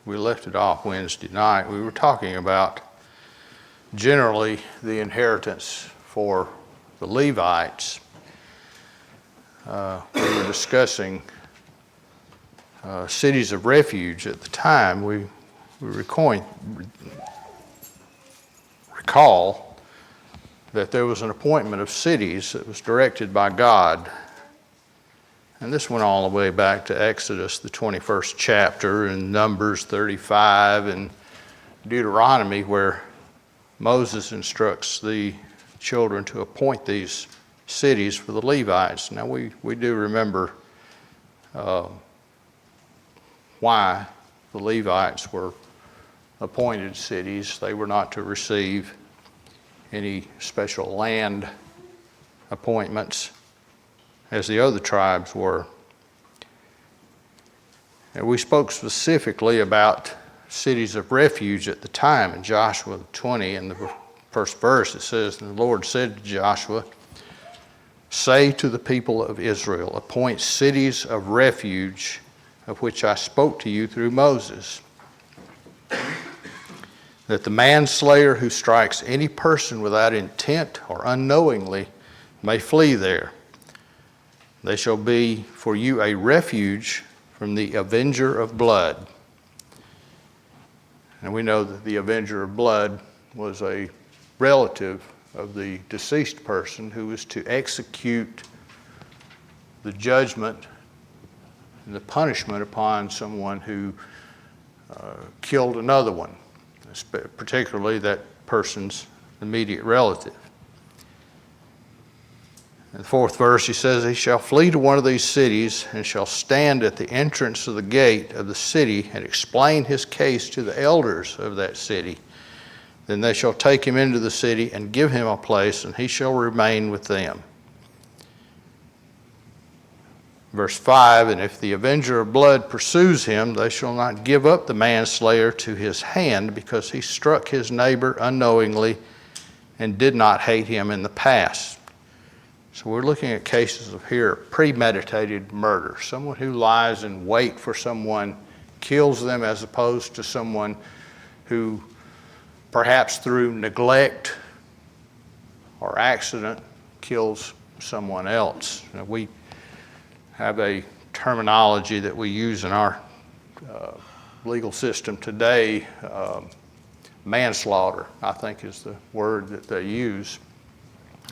we left it off Wednesday night, we were talking about generally the inheritance for the Levites. We were discussing cities of refuge at the time. We recall that there was an appointment of cities that was directed by God. And this went all the way back to Exodus, the 21st chapter, and Numbers 35, and Deuteronomy, where Moses instructs the children to appoint these cities for the Levites. Now, we do remember why the Levites were appointed cities. They were not to receive any special land appointments as the other tribes were. And we spoke specifically about cities of refuge at the time. In Joshua 20, in the first verse, it says, "And the Lord said to Joshua, say to the people of Israel, appoint cities of refuge of which I spoke to you through Moses, that the manslayer who strikes any person without intent or unknowingly may flee there. They shall be for you a refuge from the avenger of blood." And we know that the avenger of blood was a relative of the deceased person who was to execute the judgment and the punishment upon someone who killed another one, particularly that person's immediate relative. In the fourth verse, he says, "He shall flee to one of these cities and shall stand at the entrance of the gate of the city and explain his case to the elders of that city. Then they shall take him into the city and give him a place, and he shall remain with them." Verse 5, "And if the avenger of blood pursues him, they shall not give up the manslayer to his hand, because he struck his neighbor unknowingly and did not hate him in the past." So we're looking at cases of here premeditated murder. Someone who lies in wait for someone, kills them, as opposed to someone who perhaps through neglect or accident kills someone else. Now, we have a terminology that we use in our legal system today. Manslaughter, I think, is the word that they use,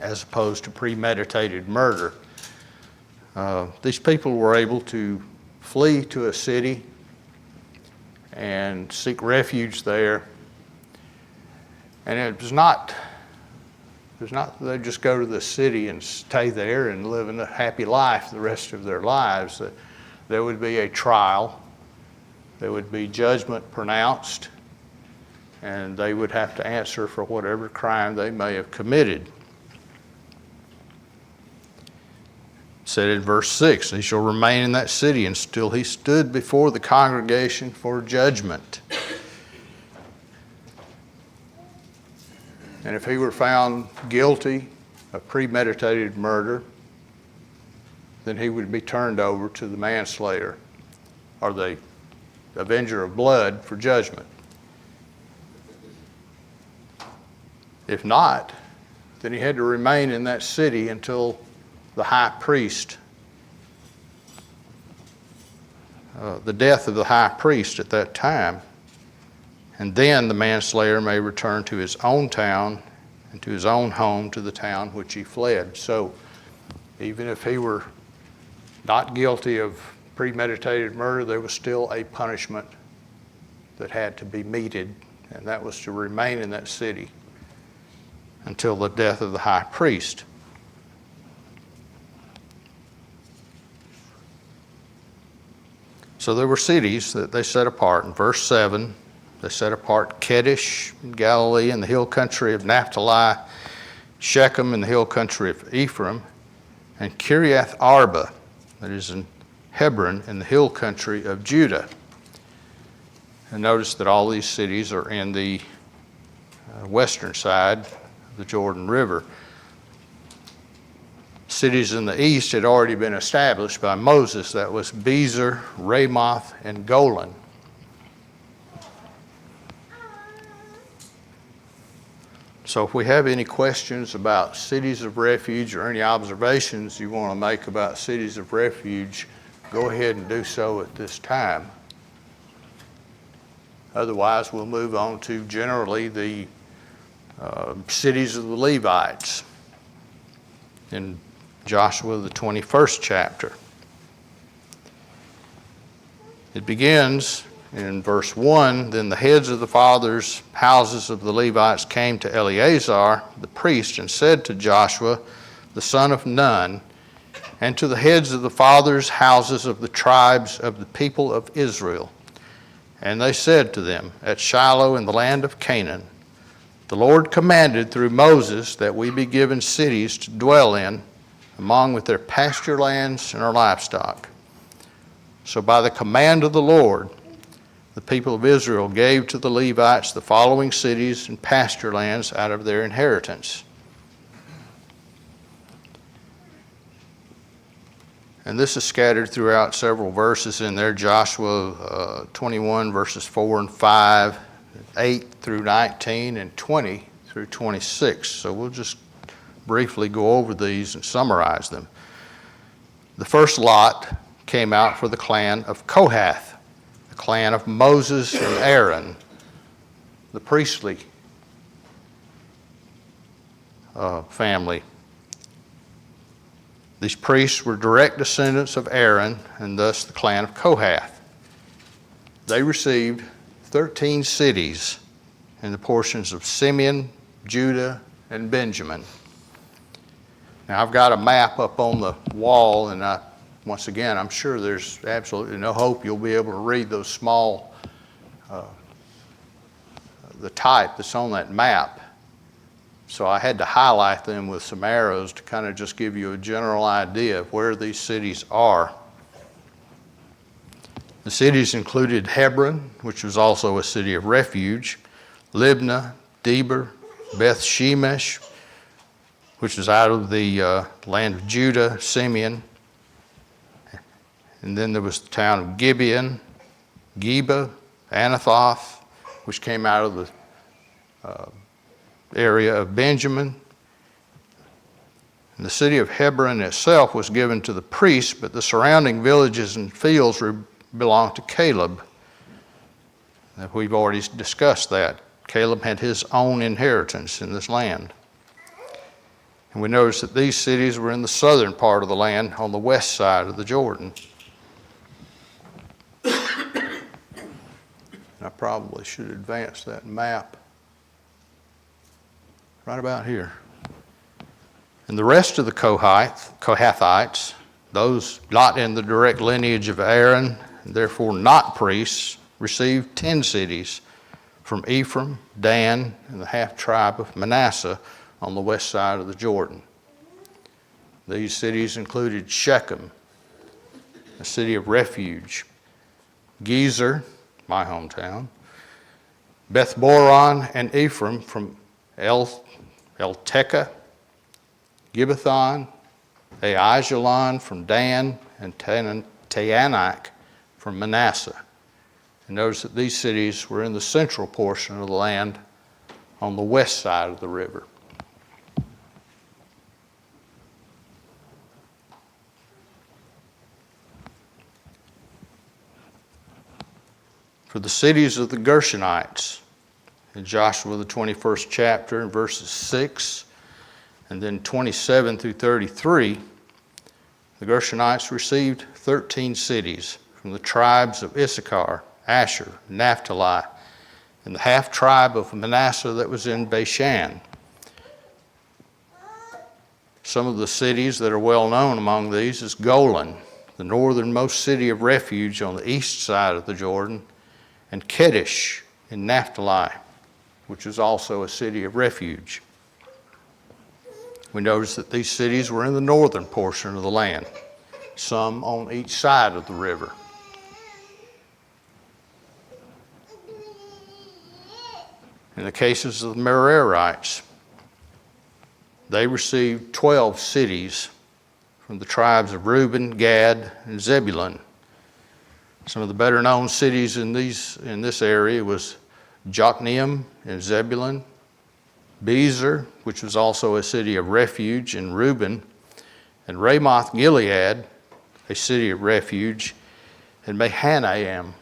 as opposed to premeditated murder. These people were able to flee to a city and seek refuge there. And it was not that they just go to the city and stay there and live a happy life the rest of their lives. There would be a trial, there would be judgment pronounced, and they would have to answer for whatever crime they may have committed. Said in verse 6, "He shall remain in that city until he stood before the congregation for judgment. And if he were found guilty of premeditated murder, then he would be turned over to the manslayer or the avenger of blood for judgment. If not, then he had to remain in that city until the high priest, the death of the high priest at that time. And then the manslayer may return to his own town and to his own home, to the town which he fled." So even if he were not guilty of premeditated murder, there was still a punishment that had to be meted, and that was to remain in that city until the death of the high priest. So there were cities that they set apart. In verse 7, they set apart Kedesh in Galilee in the hill country of Naphtali, Shechem in the hill country of Ephraim, and Kiriath Arba, that is in Hebron, in the hill country of Judah. And notice that all these cities are in the western side of the Jordan River. Cities in the east had already been established by Moses. That was Bezer, Ramoth, and Golan. So if we have any questions about cities of refuge or any observations you want to make about cities of refuge, go ahead and do so at this time. Otherwise, we'll move on to generally the cities of the Levites in Joshua, the 21st chapter. It begins in verse 1, "Then the heads of the fathers' houses of the Levites came to Eleazar the priest and said to Joshua the son of Nun, and to the heads of the fathers' houses of the tribes of the people of Israel. And they said to them, at Shiloh in the land of Canaan, the Lord commanded through Moses that we be given cities to dwell in, among with their pasture lands and our livestock. So by the command of the Lord, the people of Israel gave to the Levites the following cities and pasture lands out of their inheritance." And this is scattered throughout several verses in there. Joshua 21 verses 4 and 5, 8 through 19, and 20 through 26. So we'll just briefly go over these and summarize them. The first lot came out for the clan of Kohath, the clan of Moses and Aaron, the priestly family. These priests were direct descendants of Aaron, and thus the clan of Kohath. They received 13 cities in the portions of Simeon, Judah, and Benjamin. Now I've got a map up on the wall, and once again, I'm sure there's absolutely no hope you'll be able to read those small, the type that's on that map. So I had to highlight them with some arrows to kind of just give you a general idea of where these cities are. The cities included Hebron, which was also a city of refuge, Libnah, Debir, Beth Shemesh, which was out of the land of Judah, Simeon. And then there was the town of Gibeon, Geba, Anathoth, which came out of the area of Benjamin. And the city of Hebron itself was given to the priests, but the surrounding villages and fields belonged to Caleb. We've already discussed that. Caleb had his own inheritance in this land. And we notice that these cities were in the southern part of the land on the west side of the Jordan. I probably should advance that map right about here. And the rest of the Kohathites, those not in the direct lineage of Aaron, and therefore not priests, received 10 cities from Ephraim, Dan, and the half-tribe of Manasseh on the west side of the Jordan. These cities included Shechem, a city of refuge, Gezer, my hometown, Beth-boron and Ephraim from Eltekeh, Gibbethon, Aijalon from Dan, and Taanach from Manasseh. And notice that these cities were in the central portion of the land on the west side of the river. For the cities of the Gershonites, in Joshua the 21st chapter, in verses 6 and then 27 through 33, the Gershonites received 13 cities from the tribes of Issachar, Asher, Naphtali, and the half-tribe of Manasseh that was in Bashan. Some of the cities that are well known among these is Golan, the northernmost city of refuge on the east side of the Jordan, and Kedesh in Naphtali, which is also a city of refuge. We notice that these cities were in the northern portion of the land, some on each side of the river. In the cases of the Merarites, they received 12 cities from the tribes of Reuben, Gad, and Zebulun. Some of the better known cities in this area was Jokneam in Zebulun, Bezer, which was also a city of refuge in Reuben, and Ramoth Gilead, a city of refuge in Mahanaim,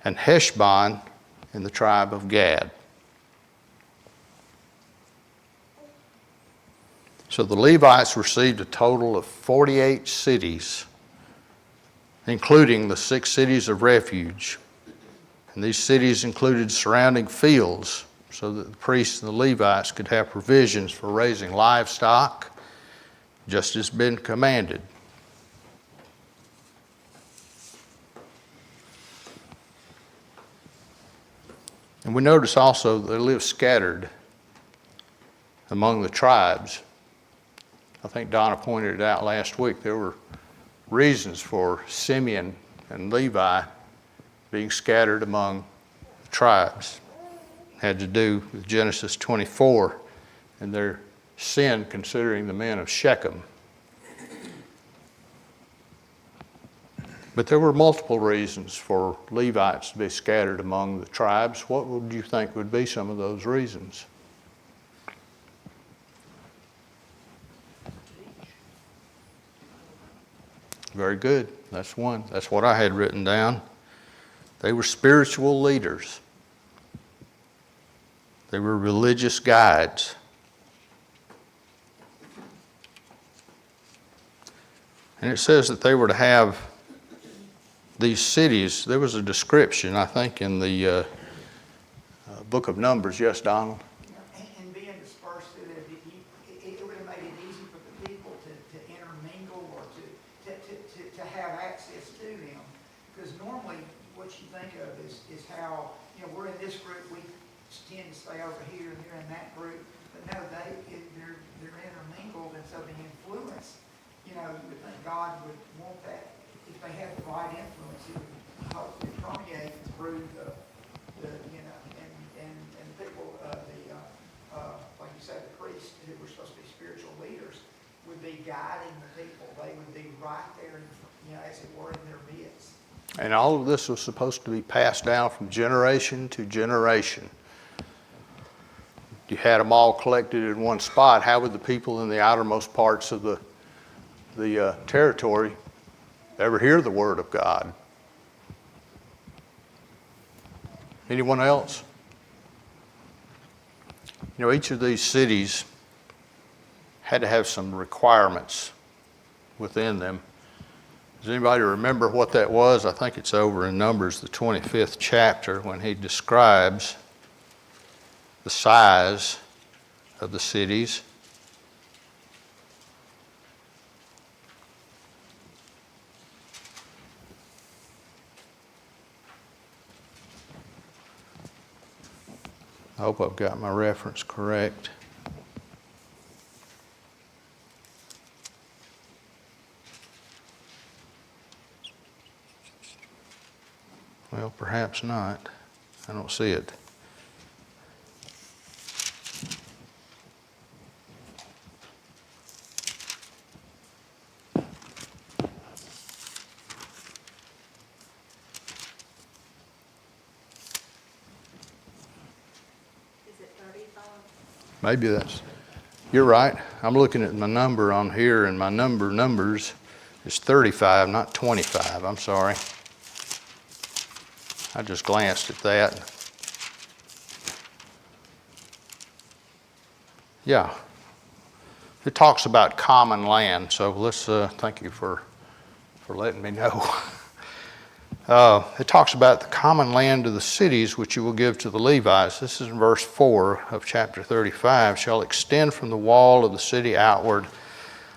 and Heshbon in the tribe of Gad. So the Levites received a total of 48 cities, including the 6 cities of refuge. And these cities included surrounding fields so that the priests and the Levites could have provisions for raising livestock, just as been commanded. And we notice also they live scattered among the tribes. I think Donna pointed it out last week. There were reasons for Simeon and Levi being scattered among tribes. It had to do with Genesis 24 and their sin considering the men of Shechem. But there were multiple reasons for Levites to be scattered among the tribes. What would you think would be some of those reasons? Very good. That's one. That's what I had written down. They were spiritual leaders. They were religious guides. And it says that they were to have these cities. There was a description, I think, in the book of Numbers. Yes, Donald? And being dispersed, it would have made it easy for the people to intermingle or to have access to them. Because normally what you think of is how, we're in this group, we tend to stay over here and they're in that group. But no, they're intermingled, and so the influence, you would think God would want that. If they had the right influence, it would hopefully permeate through the people, like you said, the priests who were supposed to be spiritual leaders would be guiding the people. They would be right there, as it were, in their midst. And all of this was supposed to be passed down from generation to generation. You had them all collected in one spot. How would the people in the outermost parts of the territory ever hear the word of God? Anyone else? Each of these cities had to have some requirements within them. Does anybody remember what that was? I think it's over in Numbers, the 25th chapter, when he describes the size of the cities. I hope I've got my reference correct. Well, perhaps not. I don't see it. Maybe you're right. I'm looking at my number on here, and my numbers is 35, not 25. I'm sorry. I just glanced at that. Yeah. It talks about common land, so let's thank you for letting me know. It talks about the common land of the cities which you will give to the Levites. This is in verse 4 of chapter 35. Shall extend from the wall of the city outward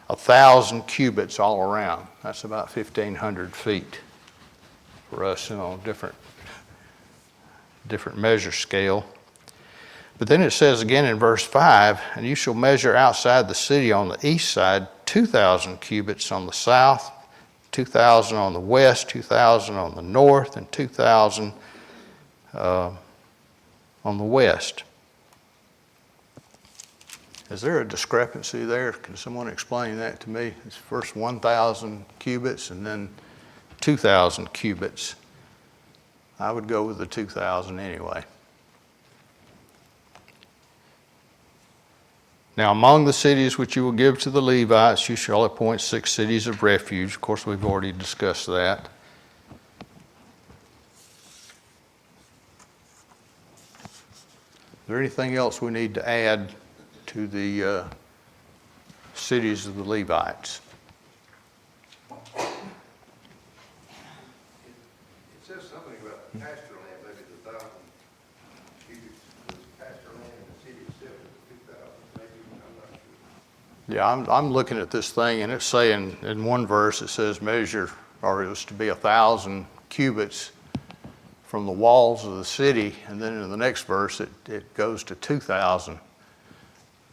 1,000 cubits all around. That's about 1,500 feet for us, different measure scale. But then it says again in verse 5, and you shall measure outside the city on the east side 2,000 cubits on the south, 2,000 on the west, 2,000 on the north, and 2,000 on the west. Is there a discrepancy there? Can someone explain that to me? It's first 1,000 cubits and then 2,000 cubits. I would go with the 2,000 anyway. Now among the cities which you will give to the Levites, you shall appoint 6 cities of refuge. Of course, we've already discussed that. Is there anything else we need to add to the cities of the Levites? It says something about pasture land, maybe the 1,000 cubics was pasture land, and the city itself is 2,000, maybe, I'm not sure. Yeah, I'm looking at this thing, and it's saying in one verse it says measure, or it was to be 1,000 cubits from the walls of the city, and then in the next verse it goes to 2,000.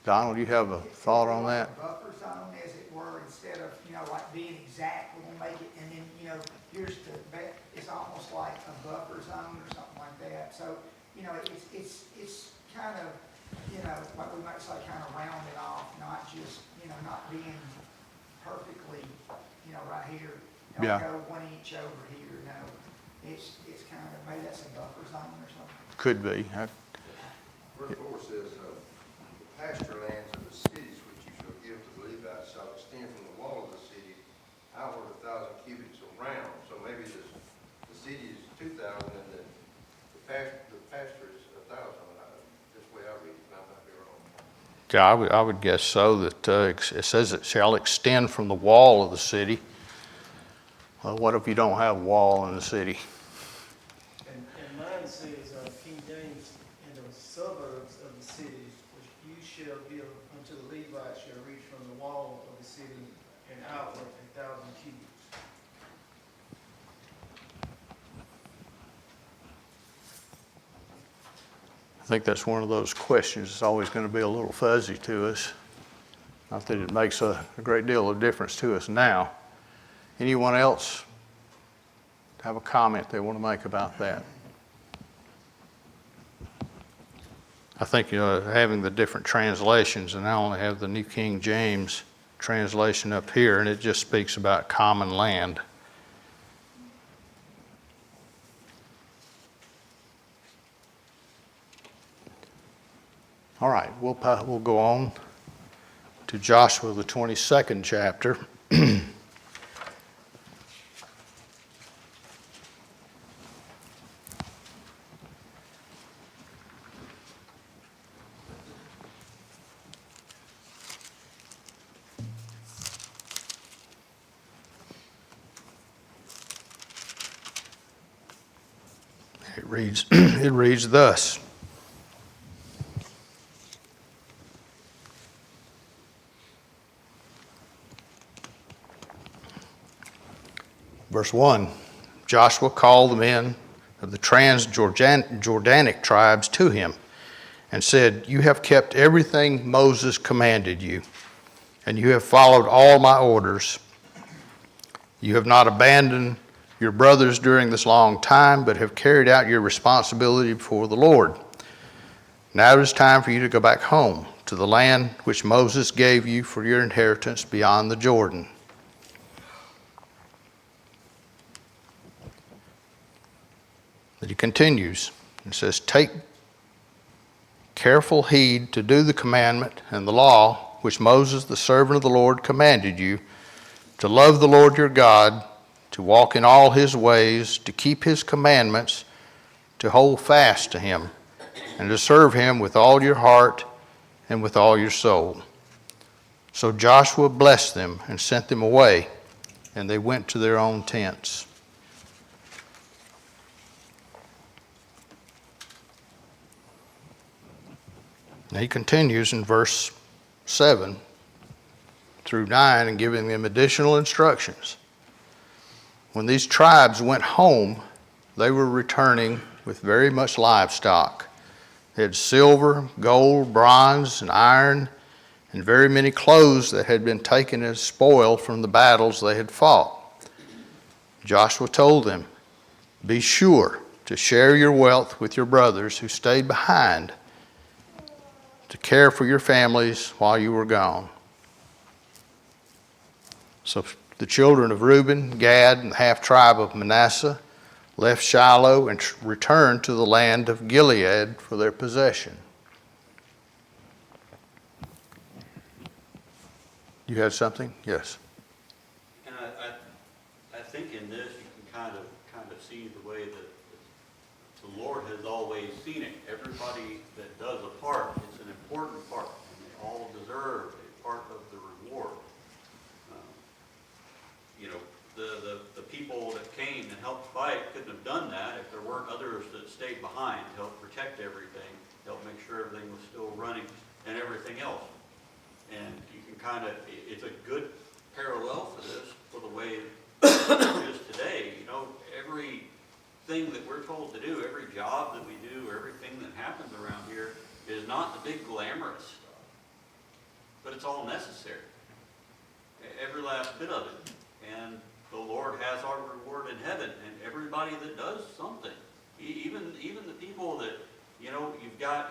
Donald, you have a thought on that? Buffer zone, as it were, instead of, like being exact, we're gonna make it, and then, here's the, it's almost like a buffer zone or something like that. So, it's kind of, like we might say, kind of rounded off, not just, not being perfectly, right here. Yeah. Don't go 1 inch over here, no. It's kind of, maybe that's a buffer zone or something. Could be. Verse 4 says, the pasture lands of the cities which you shall give to the Levites shall extend from the wall of the city outward 1,000 cubits around. So maybe the city is 2,000 and the pasture is 1,000. This way I read it, and I might be wrong. Yeah, I would guess so, that it says it shall extend from the wall of the city. Well, what if you don't have a wall in the city? And mine says, King James, in the suburbs of the city, which you shall give unto the Levites, shall reach from the wall of the city and outward 1,000 cubits. I think that's one of those questions that's always going to be a little fuzzy to us. Not that it makes a great deal of difference to us now. Anyone else have a comment they want to make about that? I think, having the different translations, and I only have the New King James translation up here, and it just speaks about common land. All right, we'll go on to Joshua, the 22nd chapter. It reads thus. Verse 1, Joshua called the men of the trans-Jordanic tribes to him and said, "You have kept everything Moses commanded you, and you have followed all my orders. You have not abandoned your brothers during this long time, but have carried out your responsibility before the Lord. Now it is time for you to go back home to the land which Moses gave you for your inheritance beyond the Jordan." But he continues and says, "Take careful heed to do the commandment and the law which Moses, the servant of the Lord, commanded you, to love the Lord your God, to walk in all his ways, to keep his commandments, to hold fast to him, and to serve him with all your heart and with all your soul." So Joshua blessed them and sent them away, and they went to their own tents. Now he continues in verse 7 through 9 and giving them additional instructions. When these tribes went home, they were returning with very much livestock. They had silver, gold, bronze, and iron, and very many clothes that had been taken as spoil from the battles they had fought. Joshua told them, "Be sure to share your wealth with your brothers who stayed behind, to care for your families while you were gone." So the children of Reuben, Gad, and the half-tribe of Manasseh left Shiloh and returned to the land of Gilead for their possession. You had something? Yes. And I think in this, you can kind of see the way that the Lord has always seen it. Everybody that does a part, it's an important part, and they all deserve a part of the reward. You know, the people that came and helped fight couldn't have done that if there weren't others that stayed behind to help protect everything, help make sure everything was still running and everything else. And you can it's a good parallel for this, for the way it is today. You know, everything that we're told to do, every job that we do, everything that happens around here is not the big glamorous stuff, but it's all necessary. Every last bit of it. And the Lord has our reward in heaven, and everybody that does something, even the people that, you know,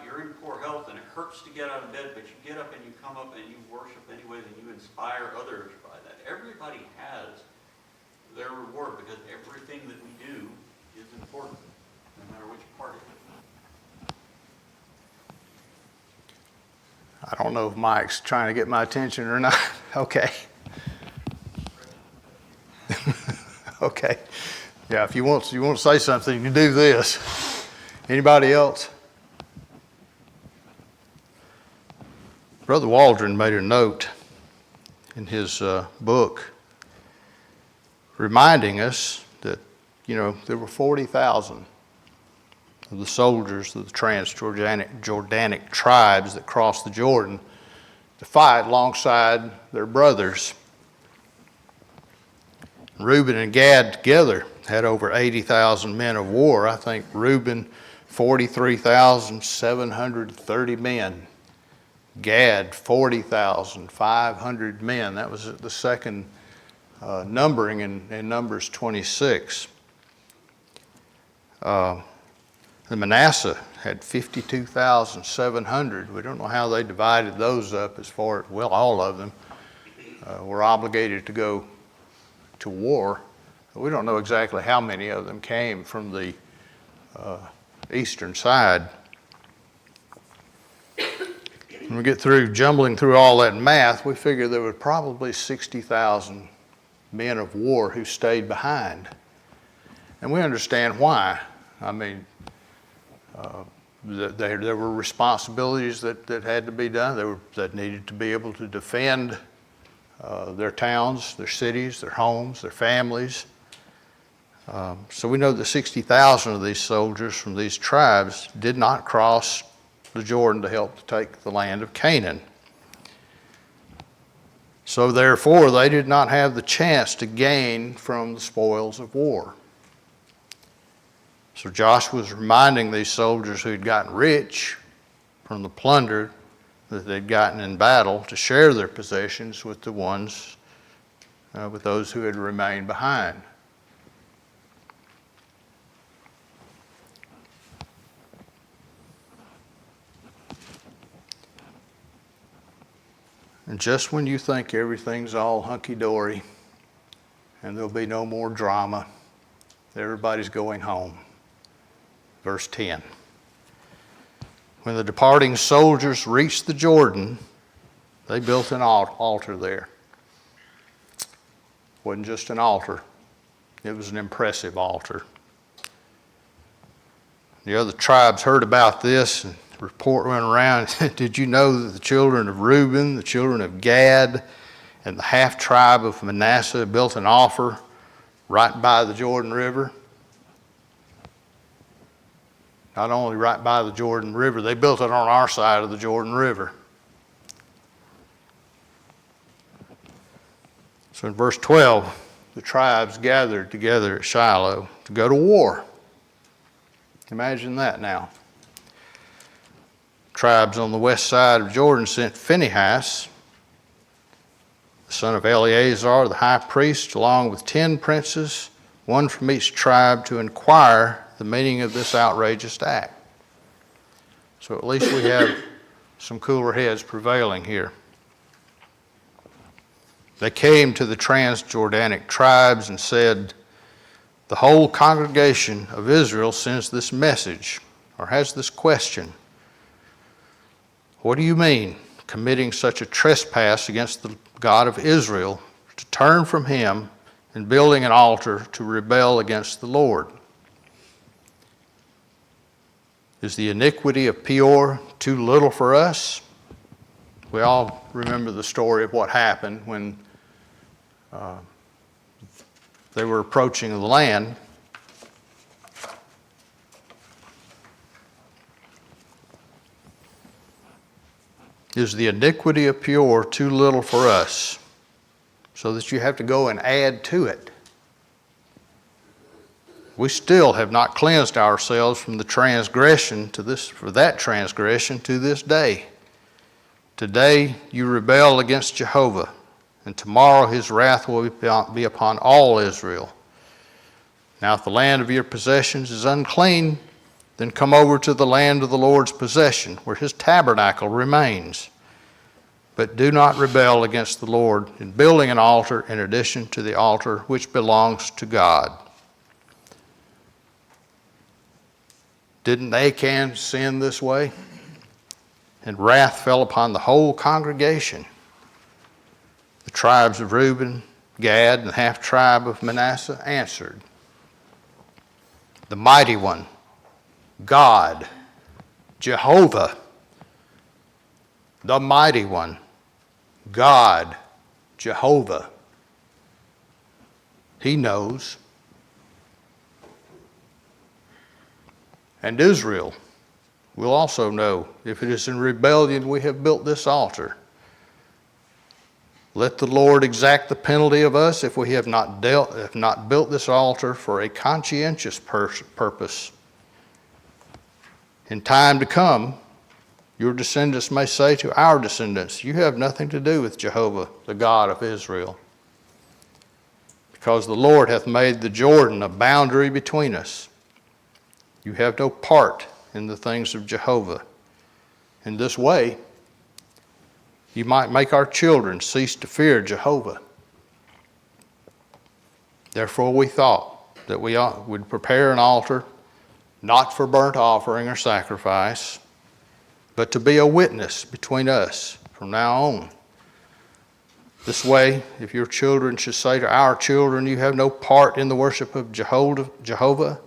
you're in poor health and it hurts to get out of bed, but you get up and you come up and you worship anyways and you inspire others by that. Everybody has their reward because everything that we do is important, no matter which part of it. I don't know if Mike's trying to get my attention or not. Okay. Okay. Yeah, if you want to say something, you do this. Anybody else? Brother Waldron made a note in his book reminding us that, you know, there were 40,000 of the soldiers of the Jordanic tribes that crossed the Jordan to fight alongside their brothers. Reuben and Gad together had over 80,000 men of war. I think Reuben, 43,730 men. Gad, 40,500 men. That was the second numbering in Numbers 26. The Manasseh had 52,700. We don't know how they divided those up as far as, well, all of them were obligated to go to war. We don't know exactly how many of them came from the eastern side. When we get through jumbling through all that math, we figure there were probably 60,000 men of war who stayed behind. And we understand why. I mean, there were responsibilities that had to be done, that needed to be able to defend their towns, their cities, their homes, their families. So we know that 60,000 of these soldiers from these tribes did not cross the Jordan to help to take the land of Canaan. So therefore, they did not have the chance to gain from the spoils of war. So Joshua was reminding these soldiers who'd gotten rich from the plunder that they'd gotten in battle to share their possessions with the ones, with those who had remained behind. And just when you think everything's all hunky-dory and there'll be no more drama, everybody's going home. Verse 10. When the departing soldiers reached the Jordan, they built an altar there. It wasn't just an altar. It was an impressive altar. The other tribes heard about this, and the report went around. Did you know that the children of Reuben, the children of Gad, and the half-tribe of Manasseh built an altar right by the Jordan River? Not only right by the Jordan River, they built it on our side of the Jordan River. So in verse 12, the tribes gathered together at Shiloh to go to war. Imagine that now. Tribes on the west side of Jordan sent Phinehas, the son of Eleazar, the high priest, along with 10 princes, one from each tribe, to inquire the meaning of this outrageous act. So at least we have some cooler heads prevailing here. They came to the Transjordanic tribes and said, "The whole congregation of Israel sends this message, or has this question. What do you mean, committing such a trespass against the God of Israel, to turn from him and building an altar to rebel against the Lord? Is the iniquity of Peor too little for us? We all remember the story of what happened when they were approaching the land. Is the iniquity of Peor too little for us, so that you have to go and add to it? We still have not cleansed ourselves from the transgression for that transgression to this day. Today you rebel against Jehovah, and tomorrow his wrath will be upon all Israel. Now if the land of your possessions is unclean, then come over to the land of the Lord's possession, where his tabernacle remains. But do not rebel against the Lord in building an altar in addition to the altar which belongs to God. Didn't Achan sin this way? And wrath fell upon the whole congregation. The tribes of Reuben, Gad, and the half-tribe of Manasseh answered, the mighty one, God, Jehovah, the mighty one, God, Jehovah. He knows. And Israel will also know, if it is in rebellion we have built this altar. Let the Lord exact the penalty of us if we have not built this altar for a conscientious purpose. In time to come, your descendants may say to our descendants, you have nothing to do with Jehovah, the God of Israel, because the Lord hath made the Jordan a boundary between us. You have no part in the things of Jehovah. In this way, you might make our children cease to fear Jehovah. Therefore we thought that we would prepare an altar, not for burnt offering or sacrifice, but to be a witness between us from now on. This way, if your children should say to our children, you have no part in the worship of Jehovah,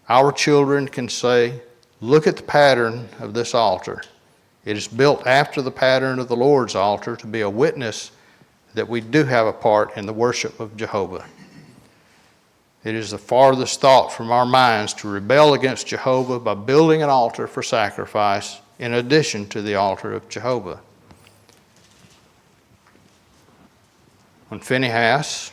our children can say, look at the pattern of this altar. It is built after the pattern of the Lord's altar to be a witness that we do have a part in the worship of Jehovah. It is the farthest thought from our minds to rebel against Jehovah by building an altar for sacrifice in addition to the altar of Jehovah. When Phinehas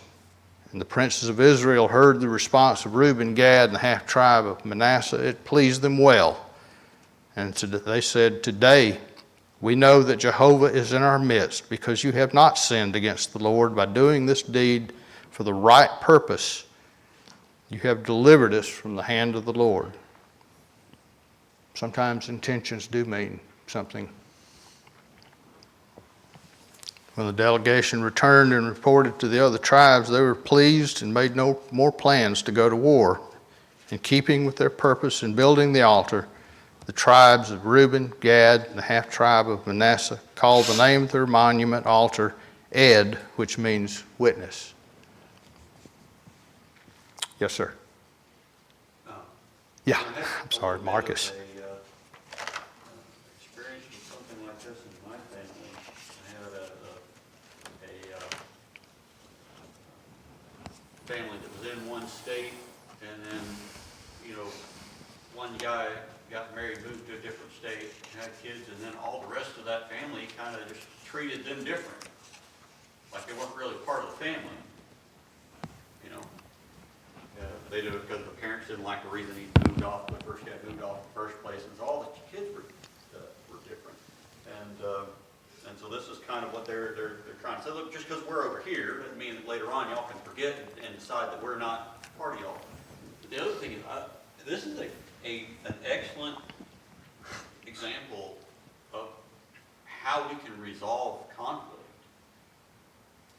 and the princes of Israel heard the response of Reuben, Gad, and the half-tribe of Manasseh, it pleased them well. And they said, today we know that Jehovah is in our midst, because you have not sinned against the Lord by doing this deed for the right purpose. You have delivered us from the hand of the Lord. Sometimes intentions do mean something. When the delegation returned and reported to the other tribes, they were pleased and made no more plans to go to war. In keeping with their purpose in building the altar, the tribes of Reuben, Gad, and the half-tribe of Manasseh called the name of their monument altar Ed, which means witness. Yes, sir. Yeah, I'm sorry, Marcus. Experience with something like this in my family. I had a family that was in one state, and then, one guy got married, moved to a different state, had kids, and then all the rest of that family kind of just treated them different. Like they weren't really part of the family, They do it because the parents didn't like the reason he moved off, the first guy moved off in the first place, and so all the kids were different. And so this is kind of what they're trying to say. Look, just because we're over here doesn't mean that later on y'all can forget and decide that we're not part of y'all. But the other thing is, this is an excellent example of how we can resolve conflict.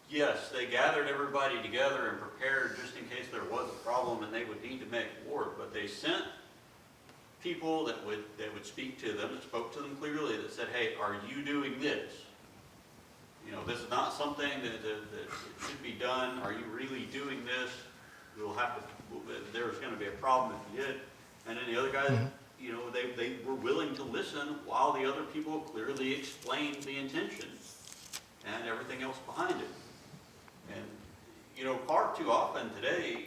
Yes, they gathered everybody together and prepared just in case there was a problem and they would need to make war, but they sent people that would speak to them, that spoke to them clearly, that said, hey, are you doing this? You know, this is not something that should be done. Are you really doing this? There's going to be a problem if you did. And then the other guys, you know, they were willing to listen while the other people clearly explained the intention and everything else behind it. And, you know, far too often today,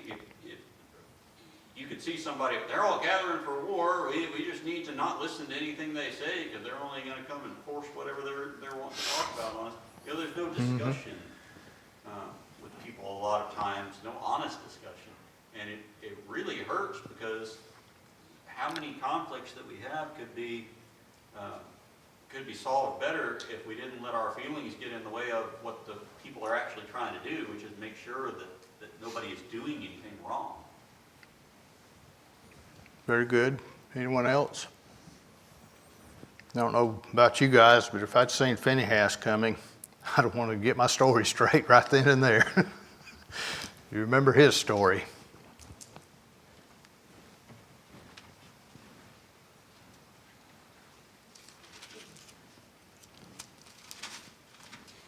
you could see somebody, they're all gathering for war, we just need to not listen to anything they say because they're only going to come and force whatever they're wanting to talk about on us. You know, there's no discussion with people a lot of times, no honest discussion. And it really hurts because how many conflicts that we have could be solved better if we didn't let our feelings get in the way of what the people are actually trying to do, which is make sure that nobody is doing anything wrong. Very good. Anyone else? I don't know about you guys, but if I'd seen Phinehas coming, I'd want to get my story straight right then and there. You remember his story.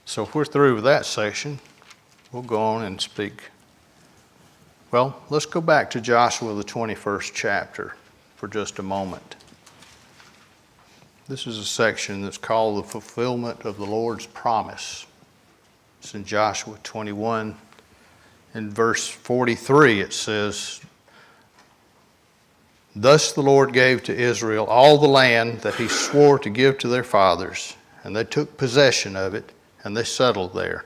So if we're through with that section, we'll go on and speak. Well, let's go back to Joshua, the 21st chapter, for just a moment. This is a section that's called the fulfillment of the Lord's promise. It's in Joshua 21. In verse 43, it says, "Thus the Lord gave to Israel all the land that he swore to give to their fathers, and they took possession of it, and they settled there.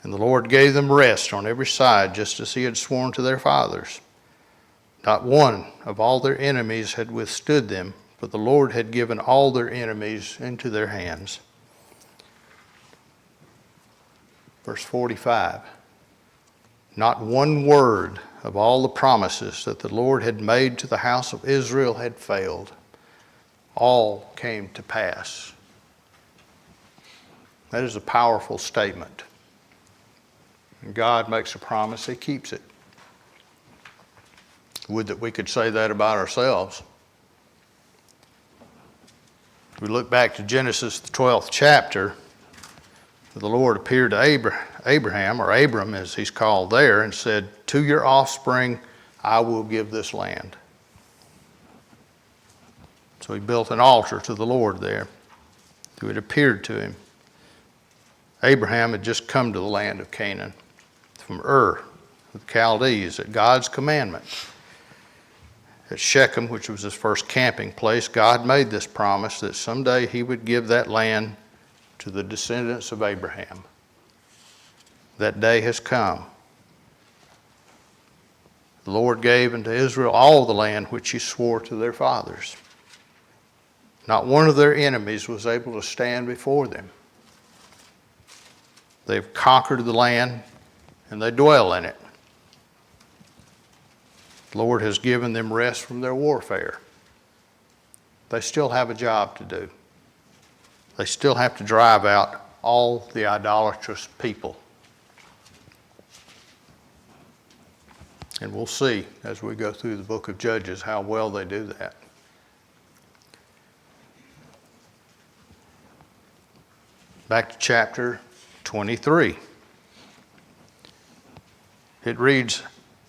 And the Lord gave them rest on every side, just as he had sworn to their fathers. Not one of all their enemies had withstood them, for the Lord had given all their enemies into their hands." Verse 45, "Not one word of all the promises that the Lord had made to the house of Israel had failed. All came to pass." That is a powerful statement. When God makes a promise, he keeps it. Would that we could say that about ourselves. We look back to Genesis, the 12th chapter. The Lord appeared to Abraham, or Abram as he's called there, and said, "To your offspring I will give this land." So he built an altar to the Lord there, who had appeared to him. Abraham had just come to the land of Canaan from Ur, the Chaldees, at God's commandment. At Shechem, which was his first camping place, God made this promise that someday he would give that land to the descendants of Abraham. That day has come. The Lord gave unto Israel all the land which he swore to their fathers. Not one of their enemies was able to stand before them. They've conquered the land and they dwell in it. The Lord has given them rest from their warfare. They still have a job to do. They still have to drive out all the idolatrous people. And we'll see as we go through the book of Judges how well they do that. Back to chapter 23. It reads,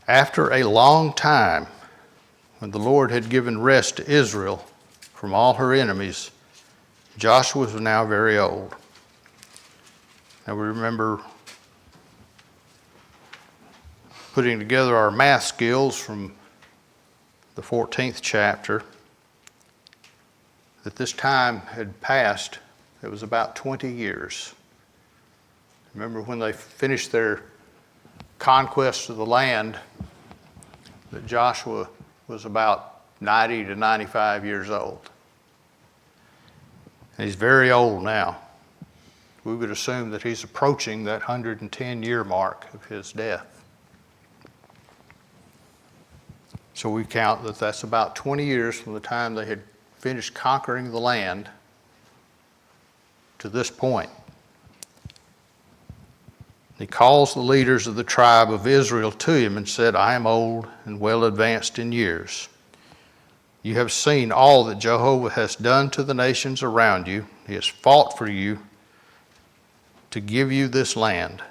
"After a long time, when the Lord had given rest to Israel from all her enemies, Joshua was now very old." Now we remember putting together our math skills from the 14th chapter, that this time had passed, it was about 20 years. Remember when they finished their conquest of the land, that Joshua was about 90 to 95 years old. And he's very old now. We would assume that he's approaching that 110-year mark of his death. So we count that that's about 20 years from the time they had finished conquering the land to this point. He calls the leaders of the tribe of Israel to him and said, "I am old and well advanced in years. You have seen all that Jehovah has done to the nations around you. He has fought for you to give you this land.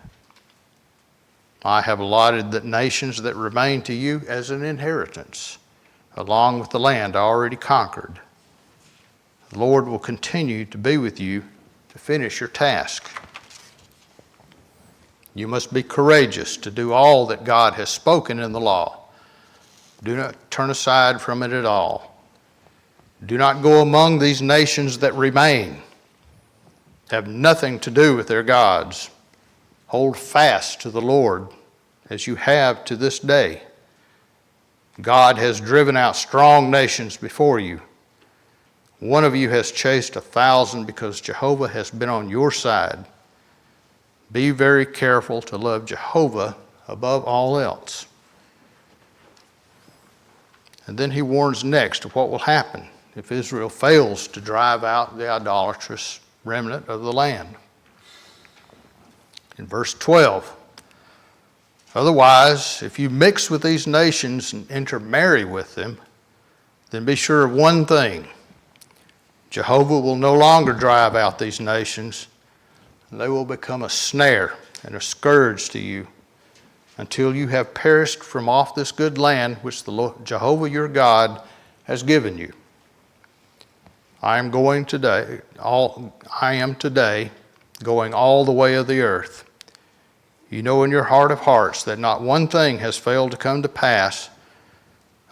I have allotted the nations that remain to you as an inheritance, along with the land already conquered. The Lord will continue to be with you to finish your task. You must be courageous to do all that God has spoken in the law. Do not turn aside from it at all. Do not go among these nations that remain. Have nothing to do with their gods. Hold fast to the Lord as you have to this day. God has driven out strong nations before you. One of you has chased 1,000 because Jehovah has been on your side. Be very careful to love Jehovah above all else. And then he warns next of what will happen if Israel fails to drive out the idolatrous remnant of the land. In verse 12, otherwise, if you mix with these nations and intermarry with them, then be sure of one thing. Jehovah will no longer drive out these nations. They will become a snare and a scourge to you until you have perished from off this good land which the Lord, Jehovah your God has given you. I am today going all the way of the earth. You know in your heart of hearts that not one thing has failed to come to pass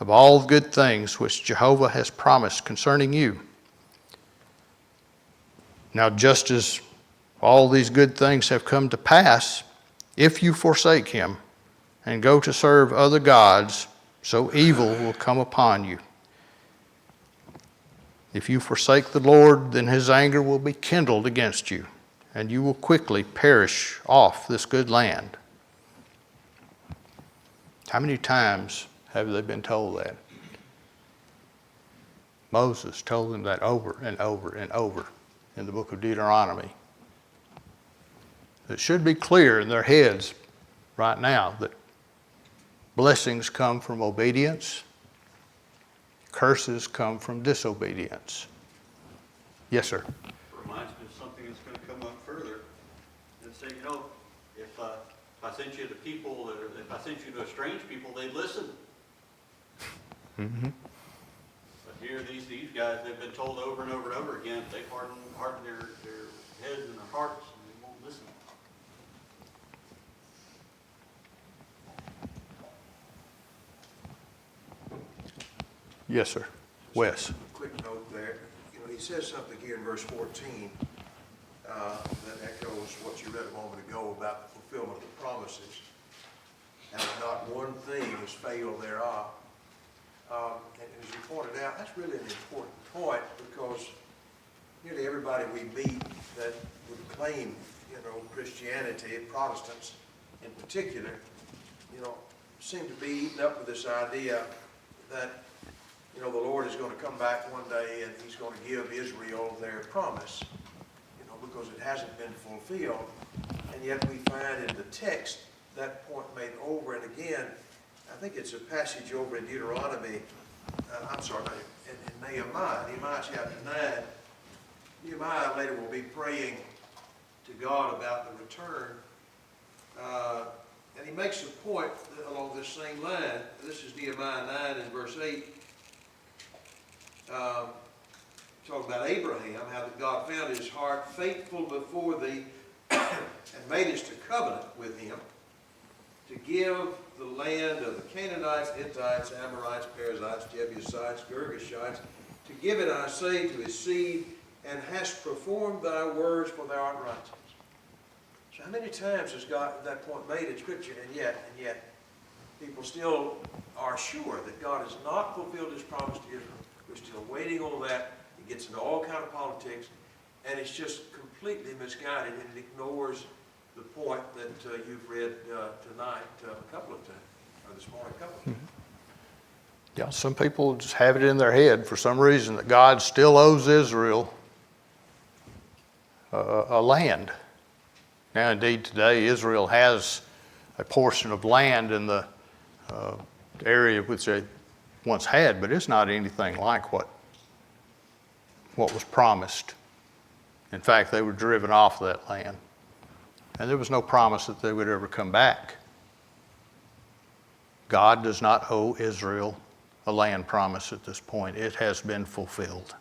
of all the good things which Jehovah has promised concerning you. Now, just as all these good things have come to pass, if you forsake him and go to serve other gods, so evil will come upon you. If you forsake the Lord, then his anger will be kindled against you, and you will quickly perish off this good land. How many times have they been told that? Moses told them that over and over and over in the book of Deuteronomy. It should be clear in their heads right now that blessings come from obedience, curses come from disobedience. Yes, sir. Reminds me of something that's going to come up further. And say, if I sent you to people, if I sent you to a strange people, they'd listen. Mm-hmm. But here, these guys, they've been told over and over and over again, they harden their heads and their hearts, and they won't listen. Yes, sir. Wes. Quick note there, he says something here in verse 14 that echoes what you read a moment ago about the fulfillment of the promises, and not one thing has failed thereof. And as you pointed out, that's really an important point, because nearly everybody we meet that would claim, Christianity, Protestants in particular, seem to be eaten up with this idea that the Lord is going to come back one day and he's going to give Israel their promise, because it hasn't been fulfilled. And yet we find in the text that point made over and again. I think it's a passage over in Deuteronomy, in Nehemiah chapter 9. Nehemiah later will be praying to God about the return. And he makes a point along this same line. This is Nehemiah 9 and verse 8. Talking about Abraham, how that God found his heart faithful before thee and made us to covenant with him to give the land of the Canaanites, Hittites, Amorites, Perizzites, Jebusites, Girgashites, to give it, I say, to his seed, and hast performed thy words, for thou art righteous. So how many times has God that point made in Scripture, and yet people still are sure that God has not fulfilled his promise to Israel. We're still waiting on that. It gets into all kind of politics, and it's just completely misguided, and it ignores the point that you've read tonight a couple of times, or this morning a couple of times. Yeah, some people just have it in their head for some reason that God still owes Israel a land. Now, indeed, today Israel has a portion of land in the area which they once had, but it's not anything like what was promised. In fact, they were driven off that land. And there was no promise that they would ever come back. God does not owe Israel a land promise at this point. It has been fulfilled.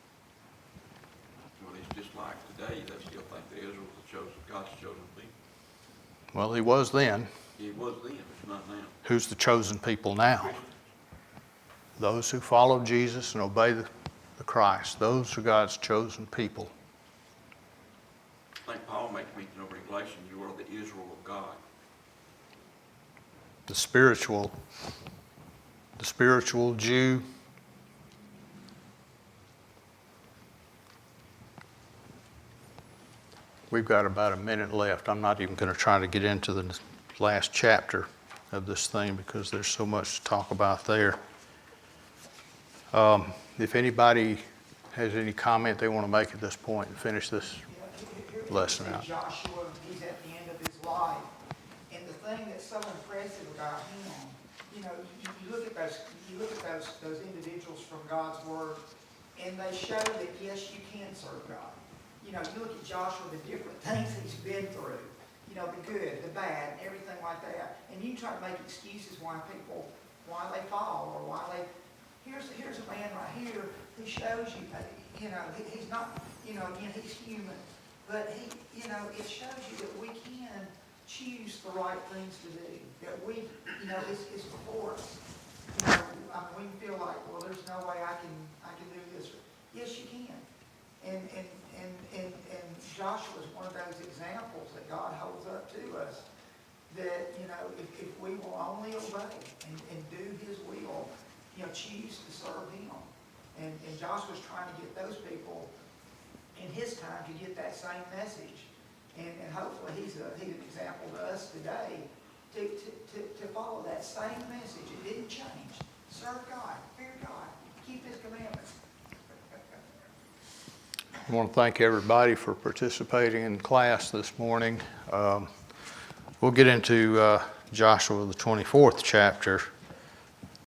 Well, it's just like today, they still think that Israel was the chosen, God's chosen people. Well, he was then. It was then, it's not now. Who's the chosen people now? Those who follow Jesus and obey the Christ. Those are God's chosen people. I think Paul makes mention over in Galatians, you are the Israel of God. The spiritual Jew. We've got about a minute left. I'm not even going to try to get into the last chapter of this thing because there's so much to talk about there. If anybody has any comment they want to make at this point and finish this lesson out. Joshua, he's at the end of his life. And the thing that's so impressive about him, you look at those individuals from God's Word, and they show that, yes, you can serve God. You look at Joshua, the different things he's been through, the good, the bad, and everything like that. And you try to make excuses why they fall, or why they... Here's a man right here who shows you, he's not, again, he's human, but it shows you that we can choose the right things to do, that we, it's before us. We feel like, well, there's no way I can do this. Yes, you can. And Joshua is one of those examples that God holds up to us, that, if we will only obey and do his will, choose to serve him. And Joshua's trying to get those people in his time to get that same message. And hopefully he's an example to us today to follow that same message. It didn't change. Serve God, fear God, keep his commandments. I want to thank everybody for participating in class this morning. We'll get into Joshua, the 24th chapter